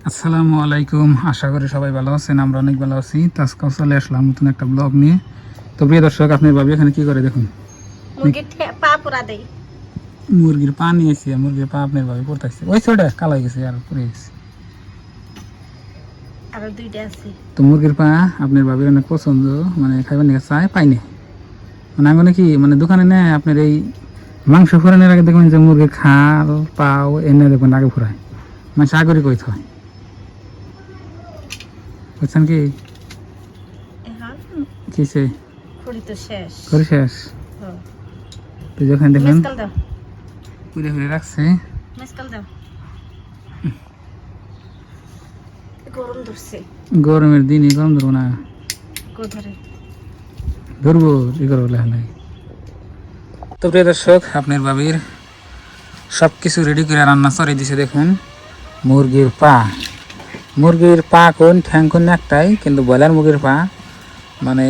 আসসালামু আলাইকুম, আশা করি সবাই ভালো আছেন। আমরা অনেক ভালো আছি। তো আজকেও চলে আসলাম নতুন একটা ব্লগ নিয়ে। তো প্রিয় দর্শক, আপনার ভাবি এখানে কি করে দেখুন। পা পোড়া দেই। মুরগির পা নিয়েছি, মুরগির পা আপনার ভাবি পড়তেছে। ওই ছোটা কালো হয়ে গেছে আর পড়ে গেছে। আরো দুইটা আছে। তো মুরগির পা আপনার ভাবির অনেক পছন্দ, মানে খাইবার নিয়ে চায় পাইনি। মানে আগে কি মানে দোকানে নেয় আপনার এই মাংস ফোরানোর আগে দেখবেন যে মুরগির খাল পাও এনে দেখবেন আগে ফোরায়, মানে সাগরি কইতে হয়, বুঝছেন কি এখন কিসে খুঁড়ি তো শেষ। করি শেষ। হ্যাঁ। তো যখন দেখবেন মেসকাল দাও, পুড়ে ফিরে রাখছে। মেসকাল দাও। গরম ধরছে। গরমের দিনই গরম ধরবো না, কোথারে ধরবো ই করবো লেখালে। তো প্রিয় দর্শক, আপনার বাবির সব কিছু রেডি করে রান্না চড়ে দিছে। দেখুন মুরগির পা, মুরগির পা কোন ঠ্যাং কোন একটাই, কিন্তু ব্রয়লার মুরগির পা মানে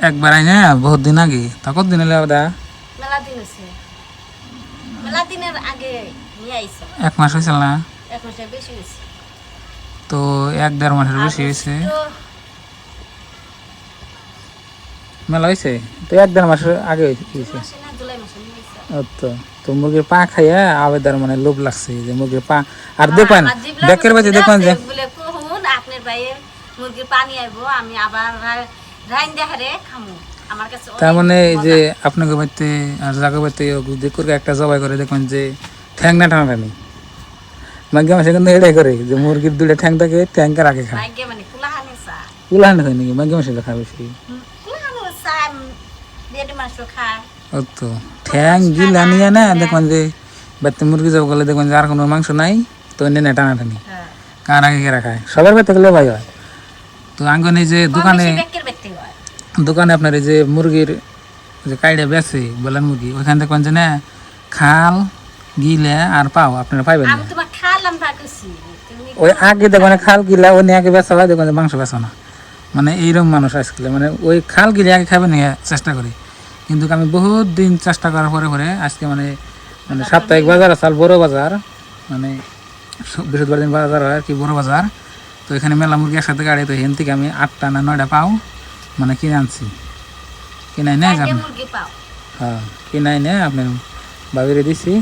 একবার আইনে বহুত দিন আগে। তা কত দিন হলে ওটা মেলা দিন আছে, মেলা দিনের আগে নিয়ে আইছে। 1 মাস হয়েছিল না? এক মাসের বেশি হয়েছে। তো 1-1.5 মাসের বেশি হয়েছে। মেলা হয়েছে তো 1-1.5 মাসের আগে হয়েছে। মাসে না জুলাই মাসে নিয়ে আইছে। তো তো মুরগির পা খাইয়া আবেদার মানে লোভ লাগছে যে মুরগির পা। আর দেখবেন ব্যাকের বাজে দেখবেন যে বলে কোন আপনার ভাইয়ের মুরগির পানি আইবো, আমি আবার রাইন দেখারে খামু। আমার কাছে তার মানে এই যে আপনাকে বাড়িতে আর জায়গা বাড়িতে করে একটা জবাই করে দেখবেন যে ঠ্যাং না টানাটানি, মাঝে মাসে কিন্তু এটাই করে যে মুরগির 2টা ঠ্যাং থাকে, ঠ্যাংকে রাখে খায়। ভাগ্যে মানে কুলাহানি চা, উলাহানি হয় নাকি মাঝে মাসে খায় বেশি? কুলাহানি চা দেড় মাস খায়। ও তো ঠ্যাং গিলা নিয়ে না দেখবেন যে বাড়িতে মুরগি জব করলে দেখবেন যে আর কোনো মাংস নাই, তো এনে না টানাটানি হ্যাঁ, কার আগে কে রাখায় সবার বাড়িতে গেলে ভাই হয়। তো আঙ্গন এই যে দোকানে দোকানে আপনার এই যে মুরগির যে কাইডা বেছে বলেন মুরগি, ওইখানে দেখবেন যে না খাল গিলা আর পাও আপনারা পাইবেন না। আমি তোমার খালাম ভাগছি তুমি ওই আগে দেখবেন খাল গিলা ওই নিয়ে আগে বেচা হয়, দেখবেন যে মাংস বেচা না। মানে এইরকম মানুষ আজকাল মানে ওই খাল গিলে আগে খাবেন নিয়ে চেষ্টা করি, কিন্তু আমি বহুত দিন চেষ্টা করার পরে পরে আজকে মানে মানে সাপ্তাহিক বাজার আসাল বড় বাজার, মানে বৃহস্পতিবার দিন বাজার হয় আর কি, বড় বাজার। তো এখানে মেলা মুরগি একসাথে গাড়ি, তো এখান থেকে আমি 8টা না 9টা পাও মানে কিনে আনছি। কিনাই নেই চারটে জানেন? মুরগি পাও। হ্যাঁ কিনাই নেই আপনার বাবিরে দিছি,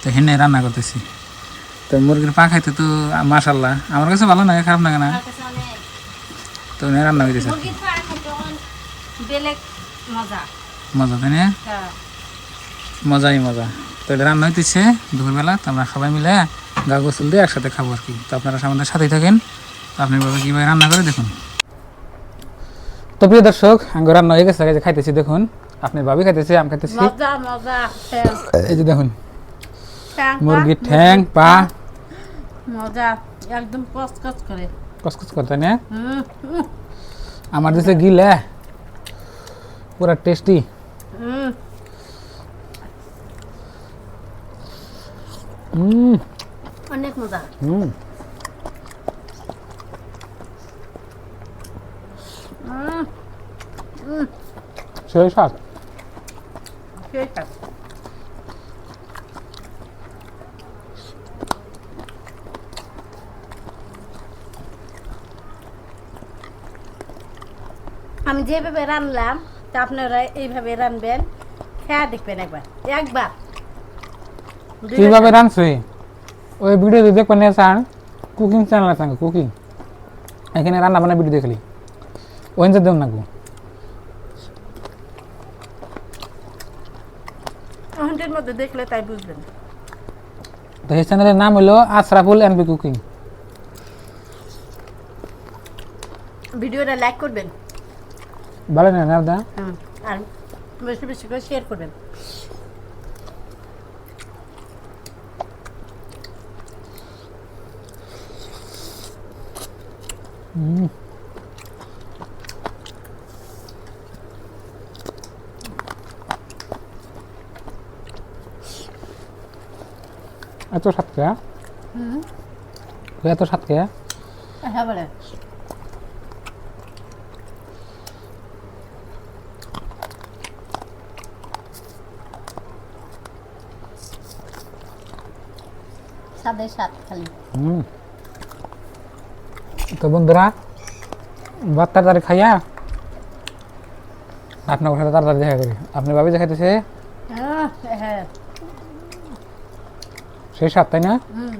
তো হেনে রান্না করতেছি। তো মুরগির পা খাইতে তো মাশাল্লাহ আমার কাছে ভালো লাগে, খারাপ লাগে না। আমার কাছে অনেক তো রান্না হইতেছে মুরগির পা খাইতে বেলেগ মজা। মজা, তাই না? হ্যাঁ, মজাই মজা। তো এটা রান্না হইতেছে দুপুরবেলা, তো আমরা সবাই মিলে গা গোসল দিয়ে একসাথে খাবো আর কি। তো আপনারা আমাদের সাথেই থাকেন। তো আপনি বাবা কীভাবে রান্না করে দেখুন। তো প্রিয় দর্শক, আঙ্গ রান্না হয়ে গেছে, যে খাইতেছি দেখুন, আপনি ভাবি খাইতেছি, আমি খাইতেছি। মজা মজা। এই যে দেখুন ঠ্যাং পা, মুরগির ঠ্যাং পা মজা একদম কচকচ করে। কসকস করতে না হুম হুম, আমার দিছে গিলে পুরা টেস্টি। হুম অনেক মজা। হুম সেই স্বাদ। ঠিক আছে। আমি যেভাবে রান্নলাম তা আপনারা এইভাবে রানবেন, খেয়া দেখবেন একবার একবার। কিভাবে রাঁধছি ওই ভিডিও দেখবেন না স্যার, কুকিং চ্যানেল আছে কুকিং, এখানে রান্না বান্না ভিডিও দেখলি ওই যে দেন না গো। ঘন্টার মধ্যে দেখলে তাই বুঝবেন। তো এই চ্যানেলের নাম হলো আশরাফুল এনবি কুকিং। ভিডিওটা লাইক করবেন, ভালো না না দা, আর বেশি বেশি করে শেয়ার করবেন। এত স্বাদ কে? এত স্বাদ কে? হ্যাঁ বলে স্বাদের স্বাদ খালি। তো বন্ধুরা ভাত তাড়াতাড়ি খাইয়া আপনার সাথে তাড়াতাড়ি দেখা করি। আপনি ভাবি দেখাইতেছে হ্যাঁ সেই সাত, তাই না? হুম